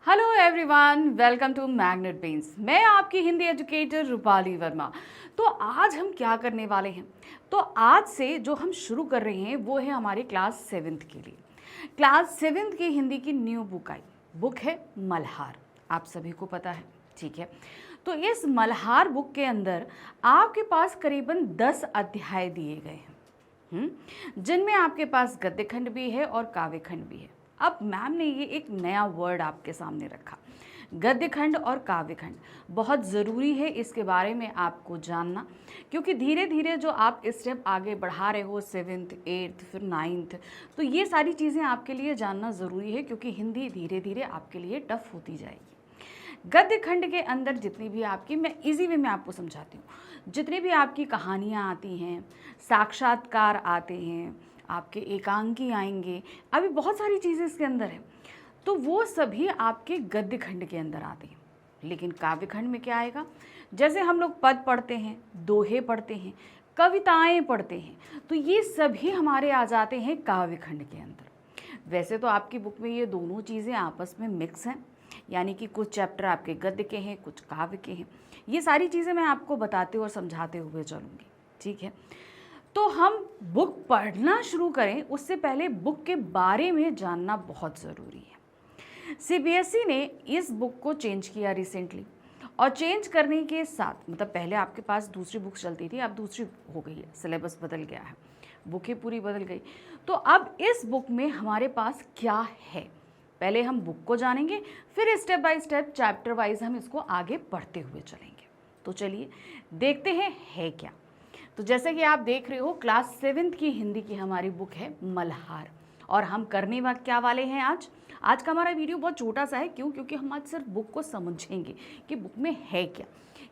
Hello everyone, welcome to Magnet Brains. मैं आपकी Hindi educator Rupali Verma. तो आज हम क्या करने वाले हैं? तो आज से जो हम शुरू कर रहे हैं वो है हमारी क्लास 7th के लिए। क्लास 7th की हिंदी की न्यू बुक आई, बुक है मल्हार। आप सभी को पता है, ठीक है। तो इस मल्हार बुक के अंदर आपके पास करीबन 10 अध्याय दिए गए हैं, जिनमें आपके पास गद्य खंड भी है और काव्य खंड भी है। अब मैम ने ये एक नया वर्ड आपके सामने रखा, गद्य खंड और काव्य खंड। बहुत ज़रूरी है इसके बारे में आपको जानना, क्योंकि धीरे धीरे जो आप स्टेप आगे बढ़ा रहे हो 7th 8th फिर 9th, तो ये सारी चीज़ें आपके लिए जानना ज़रूरी है, क्योंकि हिंदी धीरे धीरे आपके लिए टफ होती जाएगी। गद्य खंड के अंदर जितनी भी आपकी, मैं इजी वे में आपको समझाती हूँ, जितनी भी आपकी कहानियाँ आती हैं, साक्षात्कार आते हैं, आपके एकांकी आएंगे, अभी बहुत सारी चीज़ें इसके अंदर हैं, तो वो सभी आपके गद्य खंड के अंदर आते हैं। लेकिन काव्य खंड में क्या आएगा? जैसे हम लोग पद पढ़ते हैं, दोहे पढ़ते हैं, कविताएं पढ़ते हैं, तो ये सभी हमारे आ जाते हैं काव्य खंड के अंदर। वैसे तो आपकी बुक में ये दोनों चीज़ें आपस में मिक्स हैं, यानी कि कुछ चैप्टर आपके गद्य के हैं, कुछ काव्य के हैं। ये सारी चीज़ें मैं आपको बताते और समझाते हुए चलूँगी, ठीक है। तो हम बुक पढ़ना शुरू करें उससे पहले बुक के बारे में जानना बहुत ज़रूरी है। सीबीएसई ने इस बुक को चेंज किया रिसेंटली, और चेंज करने के साथ, मतलब पहले आपके पास दूसरी बुक चलती थी, अब दूसरी हो गई है, सिलेबस बदल गया है, बुकें पूरी बदल गई। तो अब इस बुक में हमारे पास क्या है, पहले हम बुक को जानेंगे, फिर step by step chapter wise हम इसको आगे पढ़ते हुए चलेंगे। तो चलिए देखते हैं है क्या। तो जैसे कि आप देख रहे हो, क्लास 7th की हिंदी की हमारी बुक है मल्हार, और हम करने क्या वाले हैं आज का हमारा वीडियो बहुत छोटा सा है। क्यों? क्योंकि हम आज सिर्फ बुक को समझेंगे कि बुक में है क्या।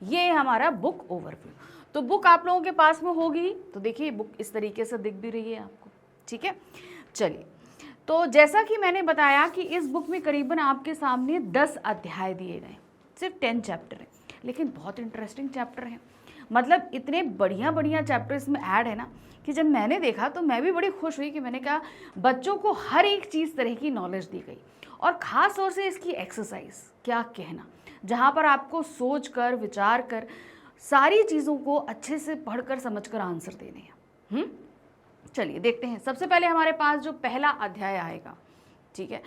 ये है हमारा बुक ओवरव्यू। तो बुक आप लोगों के पास में होगी, तो देखिए बुक इस तरीके से दिख भी रही है आपको, ठीक है। चलिए, तो जैसा कि मैंने बताया कि इस बुक में करीबन आपके सामने 10 अध्याय दिए गए, सिर्फ 10 चैप्टर है, लेकिन बहुत इंटरेस्टिंग चैप्टर है। मतलब इतने बढ़िया बढ़िया चैप्टर इसमें ऐड है ना, कि जब मैंने देखा तो मैं भी बड़ी खुश हुई, कि मैंने कहा बच्चों को हर एक चीज़ तरह की नॉलेज दी गई, और ख़ास तौर से इसकी एक्सरसाइज, क्या कहना, जहाँ पर आपको सोच कर विचार कर सारी चीज़ों को अच्छे से पढ़कर समझ कर आंसर देने हैं। चलिए देखते हैं। सबसे पहले हमारे पास जो पहला अध्याय आएगा, ठीक है,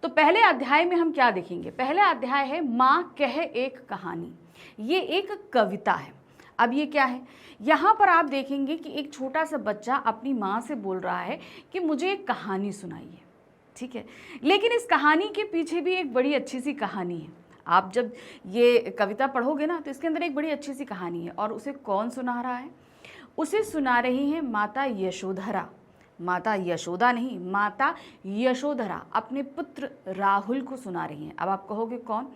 तो पहले अध्याय में हम क्या देखेंगे? पहला अध्याय है माँ कह एक कहानी। ये एक कविता है। अब ये क्या है? यहाँ पर आप देखेंगे कि एक छोटा सा बच्चा अपनी माँ से बोल रहा है कि मुझे एक कहानी सुनाइए, ठीक है। लेकिन इस कहानी के पीछे भी एक बड़ी अच्छी सी कहानी है। आप जब ये कविता पढ़ोगे ना, तो इसके अंदर एक बड़ी अच्छी सी कहानी है, और उसे कौन सुना रहा है? उसे सुना रही है माता यशोधरा। माता यशोदा नहीं, माता यशोधरा अपने पुत्र राहुल को सुना रही हैं। अब आप कहोगे कौन?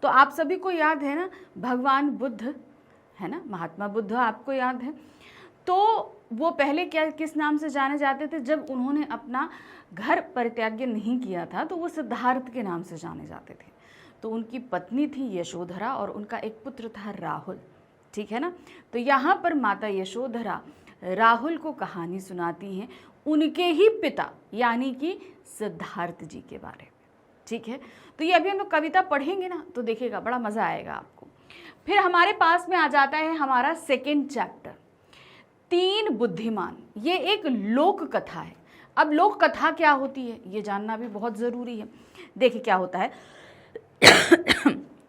तो आप सभी को याद है ना, भगवान बुद्ध, है ना, महात्मा बुद्ध आपको याद है। तो वो पहले क्या, किस नाम से जाने जाते थे? जब उन्होंने अपना घर परित्याग नहीं किया था, तो वो सिद्धार्थ के नाम से जाने जाते थे। तो उनकी पत्नी थी यशोधरा, और उनका एक पुत्र था राहुल, ठीक है ना। तो यहाँ पर माता यशोधरा राहुल को कहानी सुनाती हैं उनके ही पिता, यानी कि सिद्धार्थ जी के बारे में, ठीक है। तो ये अभी हम लोग कविता पढ़ेंगे ना, तो देखिएगा बड़ा मज़ा आएगा आपको। फिर हमारे पास में आ जाता है हमारा सेकेंड चैप्टर, 3 बुद्धिमान। ये एक लोक कथा है। अब लोक कथा क्या होती है, ये जानना भी बहुत ज़रूरी है। देखिए क्या होता है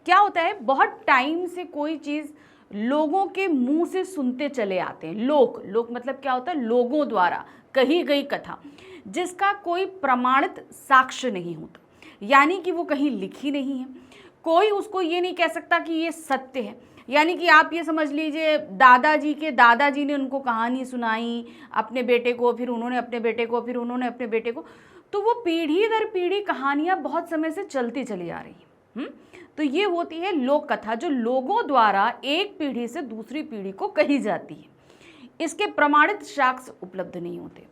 क्या होता है, बहुत टाइम से कोई चीज़ लोगों के मुंह से सुनते चले आते हैं। लोक मतलब क्या होता है? लोगों द्वारा कही गई कथा, जिसका कोई प्रमाणित साक्ष्य नहीं होता, यानी कि वो कहीं लिखी नहीं है, कोई उसको ये नहीं कह सकता कि ये सत्य है। यानी कि आप ये समझ लीजिए, दादाजी के दादाजी ने उनको कहानी सुनाई अपने बेटे को, फिर उन्होंने अपने बेटे को, फिर उन्होंने अपने बेटे को, तो वो पीढ़ी दर पीढ़ी कहानियाँ बहुत समय से चलती चली आ रही हैं। तो ये होती है लोक कथा, जो लोगों द्वारा एक पीढ़ी से दूसरी पीढ़ी को कही जाती है। इसके प्रमाणित साक्ष्य उपलब्ध नहीं होते।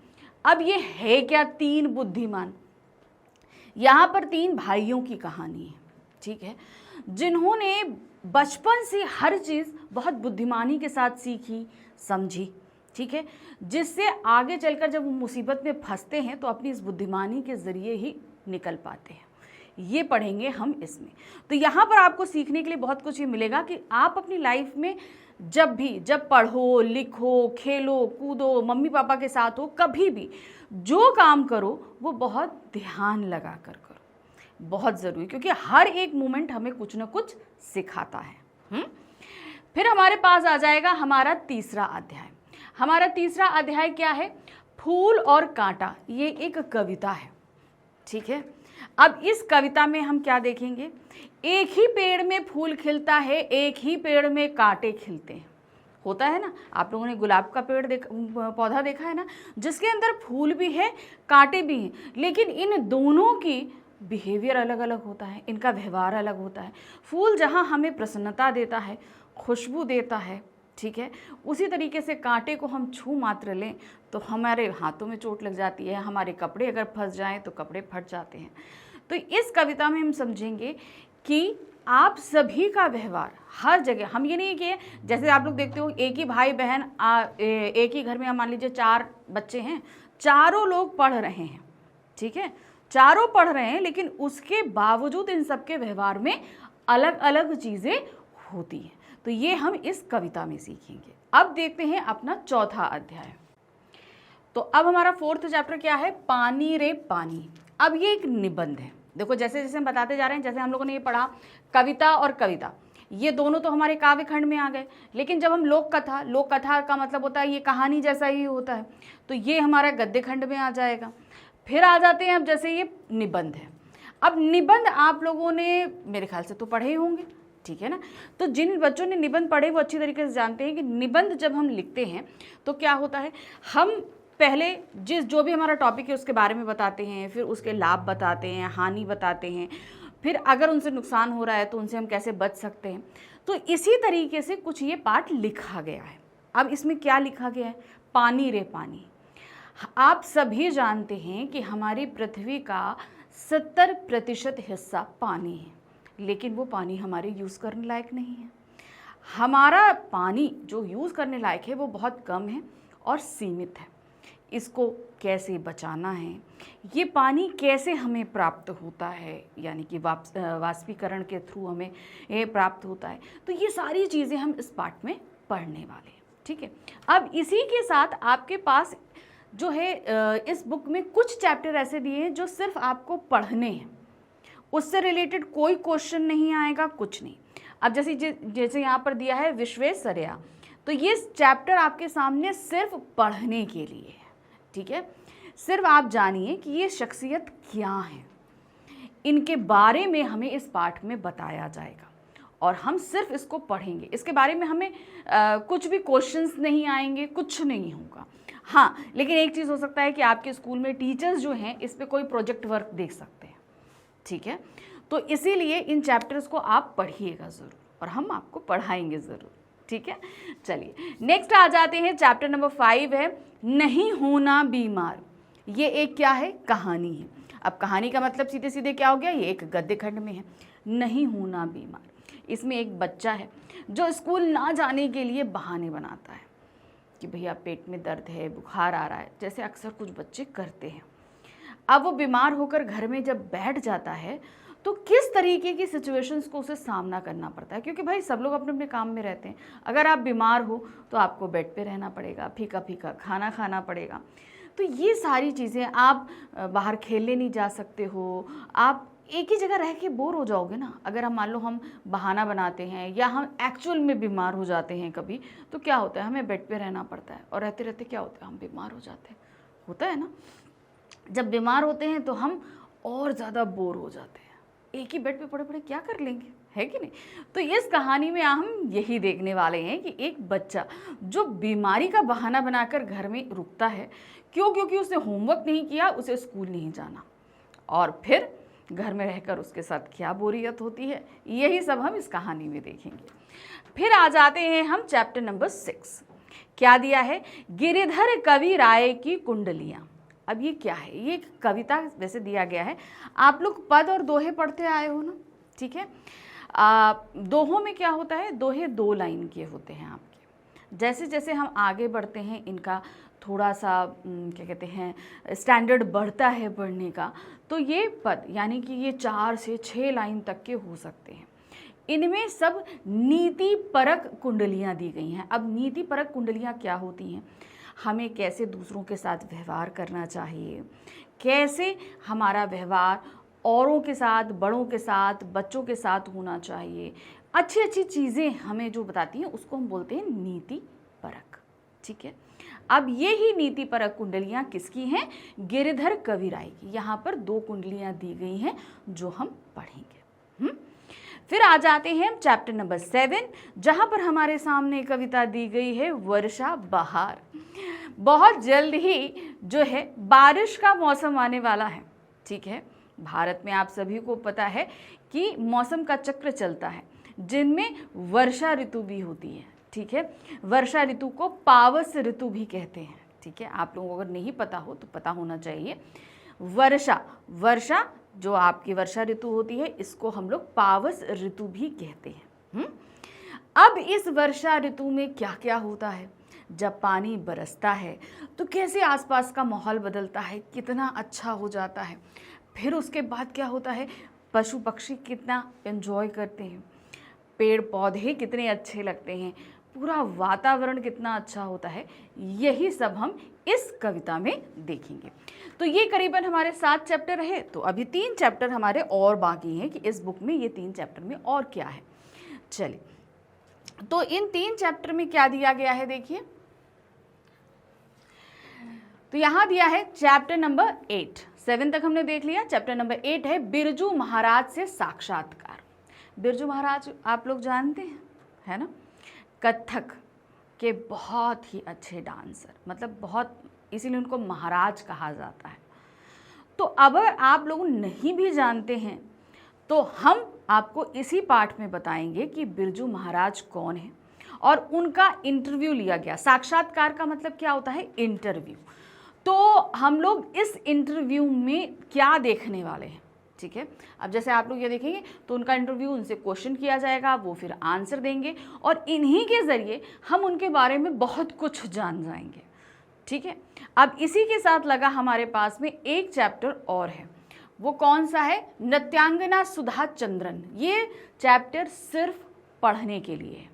अब ये है क्या? 3 बुद्धिमान। यहाँ पर 3 भाइयों की कहानी है, ठीक है, जिन्होंने बचपन से हर चीज़ बहुत बुद्धिमानी के साथ सीखी समझी, ठीक है, जिससे आगे चलकर जब वो मुसीबत में फंसते हैं तो अपनी इस बुद्धिमानी के ज़रिए ही निकल पाते हैं। ये पढ़ेंगे हम इसमें। तो यहाँ पर आपको सीखने के लिए बहुत कुछ ये मिलेगा कि आप अपनी लाइफ में जब पढ़ो, लिखो, खेलो, कूदो, मम्मी पापा के साथ हो, कभी भी जो काम करो वो बहुत ध्यान लगा कर करो, बहुत ज़रूरी, क्योंकि हर एक मोमेंट हमें कुछ ना कुछ सिखाता है। फिर हमारे पास आ जाएगा हमारा तीसरा अध्याय। हमारा तीसरा अध्याय क्या है? फूल और कांटा। ये एक कविता है, ठीक है। अब इस कविता में हम क्या देखेंगे? एक ही पेड़ में फूल खिलता है, एक ही पेड़ में कांटे खिलते हैं। होता है ना, आप लोगों ने गुलाब का पौधा देखा है ना, जिसके अंदर फूल भी है, कांटे भी हैं, लेकिन इन दोनों की बिहेवियर अलग अलग होता है, इनका व्यवहार अलग होता है। फूल जहाँ हमें प्रसन्नता देता है, खुशबू देता है, ठीक है, उसी तरीके से कांटे को हम छू मात्र लें तो हमारे हाथों में चोट लग जाती है, हमारे कपड़े अगर फंस जाएं तो कपड़े फट जाते हैं। तो इस कविता में हम समझेंगे कि आप सभी का व्यवहार हर जगह, हम ये नहीं कि जैसे आप लोग देखते हो एक ही भाई बहन एक ही घर में, मान लीजिए 4 बच्चे हैं, चारों लोग पढ़ रहे हैं, ठीक है, चारों पढ़ रहे हैं, लेकिन उसके बावजूद इन सबके व्यवहार में अलग अलग चीज़ें होती हैं। तो ये हम इस कविता में सीखेंगे। अब देखते हैं अपना चौथा अध्याय। तो अब हमारा 4th चैप्टर क्या है? पानी रे पानी। अब ये एक निबंध है। देखो जैसे जैसे हम बताते जा रहे हैं, जैसे हम लोगों ने ये पढ़ा कविता और कविता, ये दोनों तो हमारे काव्य खंड में आ गए, लेकिन जब हम लोक कथा का मतलब होता है ये कहानी जैसा ही होता है, तो ये हमारा गद्य खंड में आ जाएगा। फिर आ जाते हैं अब जैसे ये निबंध है। अब निबंध आप लोगों ने मेरे ख्याल से तो पढ़े ही होंगे, ठीक है ना। तो जिन बच्चों ने निबंध पढ़े वो अच्छी तरीके से जानते हैं कि निबंध जब हम लिखते हैं तो क्या होता है, हम पहले जो भी हमारा टॉपिक है उसके बारे में बताते हैं, फिर उसके लाभ बताते हैं, हानि बताते हैं, फिर अगर उनसे नुकसान हो रहा है तो उनसे हम कैसे बच सकते हैं। तो इसी तरीके से कुछ ये पाठ लिखा गया है। अब इसमें क्या लिखा गया है? पानी रे पानी। आप सभी जानते हैं कि हमारी पृथ्वी का 70% हिस्सा पानी है, लेकिन वो पानी हमारे यूज़ करने लायक नहीं है। हमारा पानी जो यूज़ करने लायक है वो बहुत कम है और सीमित है। इसको कैसे बचाना है, ये पानी कैसे हमें प्राप्त होता है, यानी कि वाष्पीकरण के थ्रू हमें ये प्राप्त होता है, तो ये सारी चीज़ें हम इस पाठ में पढ़ने वाले हैं, ठीक है। अब इसी के साथ आपके पास जो है इस बुक में कुछ चैप्टर ऐसे दिए हैं जो सिर्फ आपको पढ़ने हैं, उससे रिलेटेड कोई क्वेश्चन नहीं आएगा, कुछ नहीं। अब जैसे यहाँ पर दिया है विश्वेश्वरैया, तो ये चैप्टर आपके सामने सिर्फ पढ़ने के लिए है, ठीक है। सिर्फ आप जानिए कि ये शख्सियत क्या है, इनके बारे में हमें इस पाठ में बताया जाएगा और हम सिर्फ इसको पढ़ेंगे। इसके बारे में हमें कुछ भी क्वेश्चंस नहीं आएंगे, कुछ नहीं होगा। हाँ, लेकिन एक चीज़ हो सकता है कि आपके स्कूल में टीचर्स जो हैं इस पे कोई प्रोजेक्ट वर्क देख सकते हैं, ठीक है। तो इसीलिए इन चैप्टर्स को आप पढ़िएगा ज़रूर और हम आपको पढ़ाएंगे ज़रूर, ठीक है। चलिए नेक्स्ट आ जाते हैं, चैप्टर नंबर 5 है नहीं होना बीमार। ये एक क्या है? कहानी है। अब कहानी का मतलब सीधे सीधे क्या हो गया? ये एक गद्य खंड में है, नहीं होना बीमार। इसमें एक बच्चा है जो स्कूल ना जाने के लिए बहाने बनाता है कि भैया पेट में दर्द है, बुखार आ रहा है, जैसे अक्सर कुछ बच्चे करते हैं। अब वो बीमार होकर घर में जब बैठ जाता है तो किस तरीके की सिचुएशंस को उसे सामना करना पड़ता है, क्योंकि भाई सब लोग अपने अपने काम में रहते हैं। अगर आप बीमार हो तो आपको बेड पे रहना पड़ेगा, फीका फीका खाना खाना पड़ेगा। तो ये सारी चीज़ें, आप बाहर खेलने नहीं जा सकते हो, आप एक ही जगह रह के बोर हो जाओगे ना। अगर हम मान लो हम बहाना बनाते हैं या हम एक्चुअल में बीमार हो जाते हैं कभी, तो क्या होता है, हमें बेड पे रहना पड़ता है और रहते रहते क्या होता है, हम बीमार हो जाते हैं। होता है ना, जब बीमार होते हैं तो हम और ज़्यादा बोर हो जाते हैं, एक ही बेड पे पड़े पड़े क्या कर लेंगे, है कि नहीं। तो इस कहानी में हम यही देखने वाले हैं कि एक बच्चा जो बीमारी का बहाना बनाकर घर में रुकता है, क्यों? क्योंकि उसने होमवर्क नहीं किया, उसे स्कूल नहीं जाना, और फिर घर में रहकर उसके साथ क्या बोरियत होती है, यही सब हम इस कहानी में देखेंगे। फिर आ जाते हैं हम चैप्टर नंबर 6। क्या दिया है? गिरिधर कवि राय की कुंडलियाँ। अब ये क्या है? ये एक कविता वैसे दिया गया है। आप लोग पद और दोहे पढ़ते आए हो ना, ठीक है। दोहों में क्या होता है, दोहे 2 लाइन के होते हैं आपके। जैसे जैसे हम आगे बढ़ते हैं इनका थोड़ा सा क्या कहते हैं स्टैंडर्ड बढ़ता है पढ़ने का, तो ये पद यानी कि ये 4 से 6 लाइन तक के हो सकते हैं। इनमें सब नीति परक कुंडलियाँ दी गई हैं। अब नीति परक कुंडलियाँ क्या होती हैं? हमें कैसे दूसरों के साथ व्यवहार करना चाहिए, कैसे हमारा व्यवहार औरों के साथ, बड़ों के साथ, बच्चों के साथ होना चाहिए, अच्छी अच्छी चीज़ें हमें जो बताती हैं उसको हम बोलते हैं नीति परक। ठीक है, अब ये ही नीति परक कुंडलियाँ किसकी हैं? गिरिधर कविराय की। यहाँ पर 2 कुंडलियाँ दी गई हैं जो हम पढ़ेंगे। फिर आ जाते हैं चैप्टर नंबर 7, जहाँ पर हमारे सामने कविता दी गई है वर्षा बहार। बहुत जल्द ही जो है बारिश का मौसम आने वाला है। ठीक है, भारत में आप सभी को पता है कि मौसम का चक्र चलता है जिनमें वर्षा ऋतु भी होती है। ठीक है, वर्षा ऋतु को पावस ऋतु भी कहते हैं। ठीक है, आप लोगों को अगर नहीं पता हो तो पता होना चाहिए। वर्षा जो आपकी वर्षा ऋतु होती है इसको हम लोग पावस ऋतु भी कहते हैं। अब इस वर्षा ऋतु में क्या क्या होता है? जब पानी बरसता है तो कैसे आसपास का माहौल बदलता है, कितना अच्छा हो जाता है। फिर उसके बाद क्या होता है? पशु पक्षी कितना एंजॉय करते हैं, पेड़ पौधे कितने अच्छे लगते हैं, पूरा वातावरण कितना अच्छा होता है। यही सब हम इस कविता में देखेंगे। तो ये करीबन हमारे 7 चैप्टर रहे। तो अभी 3 चैप्टर हमारे और बाकी हैं कि इस बुक में ये 3 चैप्टर में और क्या है। चलिए, तो इन 3 चैप्टर में क्या दिया गया है देखिए। तो यहाँ दिया है चैप्टर नंबर 8, 7 तक हमने देख लिया। चैप्टर नंबर 8 है बिरजू महाराज से साक्षात्कार। बिरजू महाराज आप लोग जानते हैं, है ना, कथक के बहुत ही अच्छे डांसर, मतलब बहुत, इसीलिए उनको महाराज कहा जाता है। तो अगर आप लोग नहीं भी जानते हैं तो हम आपको इसी पाठ में बताएंगे कि बिरजू महाराज कौन है और उनका इंटरव्यू लिया गया। साक्षात्कार का मतलब क्या होता है? इंटरव्यू। तो हम लोग इस इंटरव्यू में क्या देखने वाले हैं? ठीक है, अब जैसे आप लोग ये देखेंगे तो उनका इंटरव्यू, उनसे क्वेश्चन किया जाएगा, वो फिर आंसर देंगे और इन्हीं के ज़रिए हम उनके बारे में बहुत कुछ जान जाएंगे। ठीक है, अब इसी के साथ लगा हमारे पास में एक चैप्टर और है। वो कौन सा है? नृत्यांगना सुधा चंद्रन। ये चैप्टर सिर्फ पढ़ने के लिए है,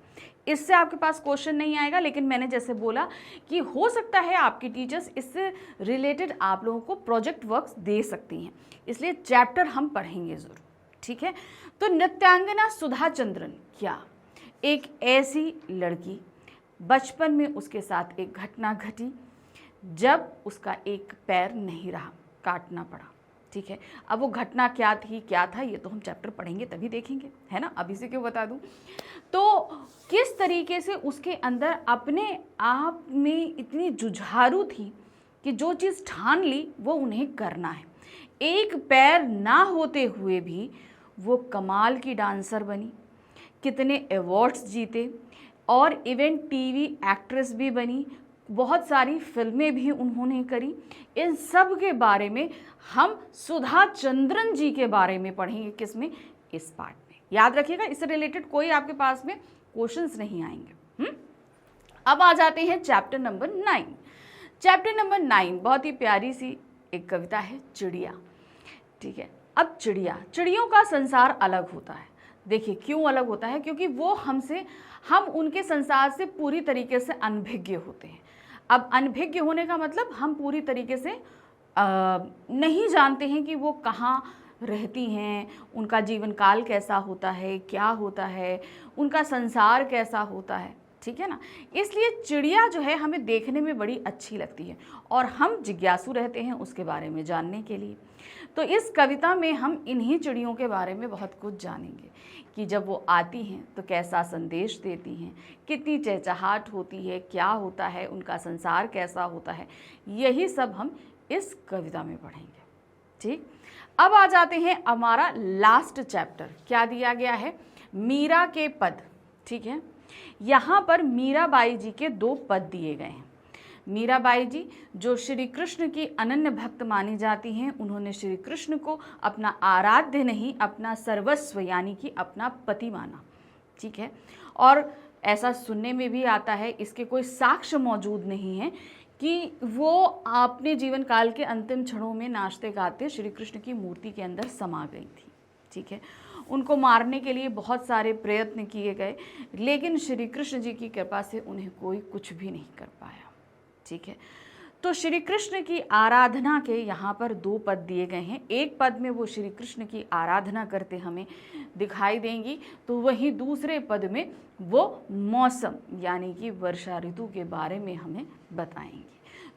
इससे आपके पास क्वेश्चन नहीं आएगा, लेकिन मैंने जैसे बोला कि हो सकता है आपकी टीचर्स इससे रिलेटेड आप लोगों को प्रोजेक्ट वर्क्स दे सकती हैं, इसलिए चैप्टर हम पढ़ेंगे ज़रूर। ठीक है, तो नृत्यांगना सुधा चंद्रन क्या? एक ऐसी लड़की, बचपन में उसके साथ एक घटना घटी जब उसका एक पैर नहीं रहा, काटना पड़ा। ठीक है, अब वो घटना क्या थी, क्या था, ये तो हम चैप्टर पढ़ेंगे तभी देखेंगे, है ना, अभी से क्यों बता दूं। तो किस तरीके से उसके अंदर अपने आप में इतनी जुझारू थी कि जो चीज़ ठान ली वो उन्हें करना है। एक पैर ना होते हुए भी वो कमाल की डांसर बनी, कितने अवार्ड्स जीते और इवन टीवी एक्ट्रेस भी बनी, बहुत सारी फिल्में भी उन्होंने करी। इन सब के बारे में हम सुधा चंद्रन जी के बारे में पढ़ेंगे। किसमें? इस पार्ट में। याद रखिएगा, इससे रिलेटेड कोई आपके पास में क्वेश्चंस नहीं आएंगे। अब आ जाते हैं चैप्टर नंबर 9। चैप्टर नंबर 9 बहुत ही प्यारी सी एक कविता है, चिड़िया। ठीक है, अब चिड़ियों का संसार अलग होता है। देखिए क्यों अलग होता है? क्योंकि वो हम उनके संसार से पूरी तरीके से अनभिज्ञ होते हैं। अब अनभिज्ञ होने का मतलब हम पूरी तरीके से नहीं जानते हैं कि वो कहाँ रहती हैं, उनका जीवन काल कैसा होता है, क्या होता है, उनका संसार कैसा होता है। ठीक है ना, इसलिए चिड़िया जो है हमें देखने में बड़ी अच्छी लगती है और हम जिज्ञासु रहते हैं उसके बारे में जानने के लिए। तो इस कविता में हम इन्हीं चिड़ियों के बारे में बहुत कुछ जानेंगे कि जब वो आती हैं तो कैसा संदेश देती हैं, कितनी चहचहाट होती है, क्या होता है, उनका संसार कैसा होता है, यही सब हम इस कविता में पढ़ेंगे। ठीक, अब आ जाते हैं हमारा लास्ट चैप्टर। क्या दिया गया है? मीरा के पद। ठीक है, यहाँ पर मीराबाई जी के 2 पद दिए गए हैं। मीराबाई जी जो श्री कृष्ण की अनन्य भक्त मानी जाती हैं, उन्होंने श्री कृष्ण को अपना आराध्य नहीं, अपना सर्वस्व यानी कि अपना पति माना। ठीक है, और ऐसा सुनने में भी आता है, इसके कोई साक्ष्य मौजूद नहीं है कि वो अपने जीवन काल के अंतिम क्षणों में नाचते गाते श्री कृष्ण की मूर्ति के अंदर समा गई थी। ठीक है, उनको मारने के लिए बहुत सारे प्रयत्न किए गए, लेकिन श्री कृष्ण जी की कृपा से उन्हें कोई कुछ भी नहीं कर पाया। ठीक है, तो श्री कृष्ण की आराधना के यहाँ पर 2 पद दिए गए हैं। एक पद में वो श्री कृष्ण की आराधना करते हमें दिखाई देंगी, तो वहीं दूसरे पद में वो मौसम यानी कि वर्षा ऋतु के बारे में हमें बताएंगी।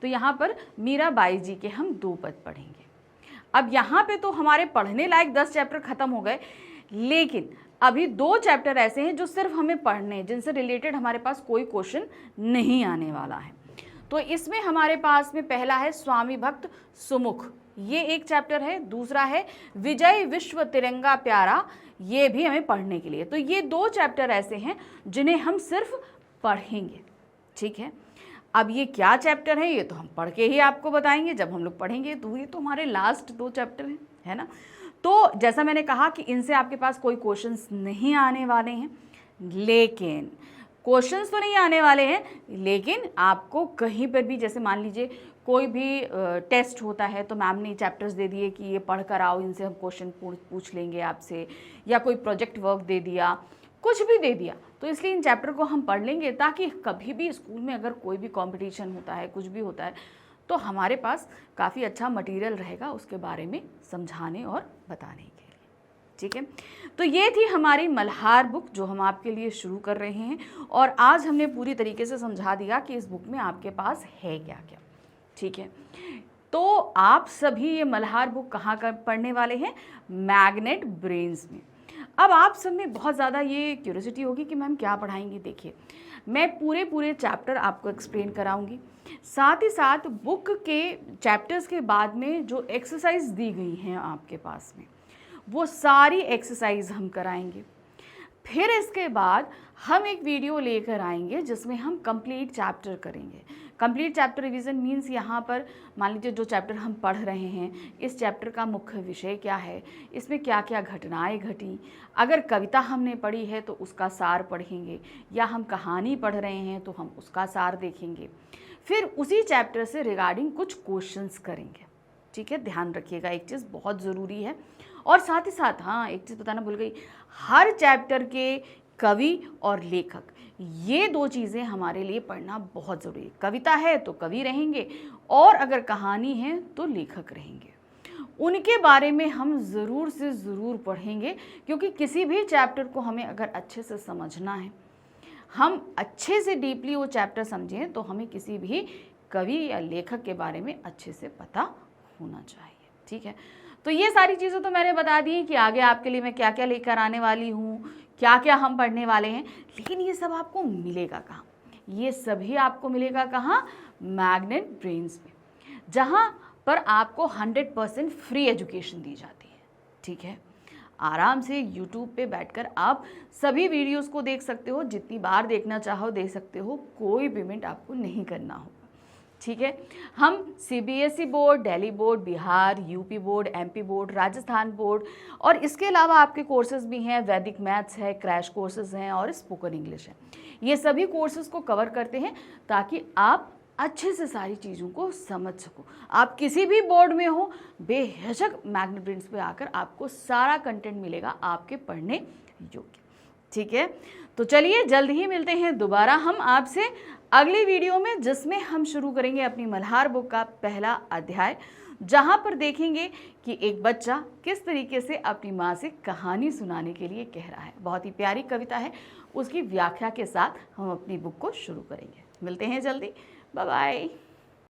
तो यहाँ पर मीराबाई जी के हम 2 पद पढ़ेंगे। अब यहाँ पे तो हमारे पढ़ने लायक 10 चैप्टर खत्म हो गए, लेकिन अभी 2 चैप्टर ऐसे हैं जो सिर्फ हमें पढ़ने हैं, जिनसे रिलेटेड हमारे पास कोई क्वेश्चन नहीं आने वाला है। तो इसमें हमारे पास में पहला है स्वामी भक्त सुमुख, ये एक चैप्टर है। दूसरा है विजय विश्व तिरंगा प्यारा, ये भी हमें पढ़ने के लिए। तो ये 2 चैप्टर ऐसे हैं जिन्हें हम सिर्फ पढ़ेंगे। ठीक है, अब ये क्या चैप्टर है ये तो हम पढ़ के ही आपको बताएंगे जब हम लोग पढ़ेंगे। तो ये तो हमारे लास्ट 2 चैप्टर हैं, है ना। तो जैसा मैंने कहा कि इनसे आपके पास कोई क्वेश्चंस नहीं आने वाले हैं, लेकिन क्वेश्चंस तो नहीं आने वाले हैं, लेकिन आपको कहीं पर भी, जैसे मान लीजिए कोई भी टेस्ट होता है तो मैम ने चैप्टर्स दे दिए कि ये पढ़ कर आओ, इनसे हम क्वेश्चन पूछ लेंगे आपसे, या कोई प्रोजेक्ट वर्क दे दिया, कुछ भी दे दिया, तो इसलिए इन चैप्टर को हम पढ़ लेंगे ताकि कभी भी स्कूल में अगर कोई भी कंपटीशन होता है, कुछ भी होता है, तो हमारे पास काफ़ी अच्छा मटेरियल रहेगा उसके बारे में समझाने और बताने के लिए। ठीक है, तो ये थी हमारी मल्हार बुक जो हम आपके लिए शुरू कर रहे हैं, और आज हमने पूरी तरीके से समझा दिया कि इस बुक में आपके पास है क्या क्या। ठीक है, तो आप सभी ये मल्हार बुक कहाँ कर पढ़ने वाले हैं? मैग्नेट ब्रेन्स में। अब आप सब में बहुत ज़्यादा ये क्यूरियोसिटी होगी कि मैम क्या पढ़ाएंगी। देखिए, मैं पूरे चैप्टर आपको एक्सप्लेन कराऊंगी, साथ ही साथ बुक के चैप्टर्स के बाद में जो एक्सरसाइज दी गई हैं आपके पास में, वो सारी एक्सरसाइज हम कराएंगे। फिर इसके बाद हम एक वीडियो लेकर आएंगे जिसमें हम कंप्लीट चैप्टर करेंगे। कंप्लीट चैप्टर रिवीजन मीन्स यहाँ पर मान लीजिए जो चैप्टर हम पढ़ रहे हैं, इस चैप्टर का मुख्य विषय क्या है, इसमें क्या क्या घटनाएं घटी, अगर कविता हमने पढ़ी है तो उसका सार पढ़ेंगे, या हम कहानी पढ़ रहे हैं तो हम उसका सार देखेंगे। फिर उसी चैप्टर से रिगार्डिंग कुछ क्वेश्चंस करेंगे। ठीक है, ध्यान रखिएगा, एक चीज़ बहुत ज़रूरी है। और साथ ही साथ हाँ, एक चीज़ बताना भूल गई, हर चैप्टर के कवि और लेखक, ये 2 चीज़ें हमारे लिए पढ़ना बहुत ज़रूरी है। कविता है तो कवि रहेंगे, और अगर कहानी है तो लेखक रहेंगे। उनके बारे में हम ज़रूर से ज़रूर पढ़ेंगे, क्योंकि किसी भी चैप्टर को हमें अगर अच्छे से समझना है, हम अच्छे से डीपली वो चैप्टर समझें, तो हमें किसी भी कवि या लेखक के बारे में अच्छे से पता होना चाहिए। ठीक है, तो ये सारी चीज़ें तो मैंने बता दी कि आगे आपके लिए मैं क्या क्या लेकर आने वाली हूँ, क्या क्या हम पढ़ने वाले हैं। लेकिन ये सब आपको मिलेगा कहाँ? ये सभी आपको मिलेगा कहाँ? मैग्नेट ब्रेन्स में, जहाँ पर आपको 100% फ्री एजुकेशन दी जाती है। ठीक है, आराम से YouTube पे बैठकर आप सभी वीडियोस को देख सकते हो, जितनी बार देखना चाहो देख सकते हो, कोई पेमेंट आपको नहीं करना होगा। ठीक है, हम CBSE board, Delhi board, Bihar, UP board, MP board, Rajasthan board, और इसके अलावा आपके कोर्सेज भी हैं, वैदिक मैथ्स है, क्रैश कोर्सेज हैं और स्पोकन इंग्लिश है। ये सभी कोर्सेज को कवर करते हैं ताकि आप अच्छे से सारी चीज़ों को समझ सको। आप किसी भी बोर्ड में हो, बेहिचक मैग्नेट ब्रेन्स पे आकर आपको सारा कंटेंट मिलेगा आपके पढ़ने योग्य। ठीक है, तो चलिए जल्द ही मिलते हैं दोबारा हम आपसे अगली वीडियो में, जिसमें हम शुरू करेंगे अपनी मल्हार बुक का पहला अध्याय, जहां पर देखेंगे कि एक बच्चा किस तरीके से अपनी माँ से कहानी सुनाने के लिए कह रहा है। बहुत ही प्यारी कविता है, उसकी व्याख्या के साथ हम अपनी बुक को शुरू करेंगे। मिलते हैं जल्दी, बाय बाय।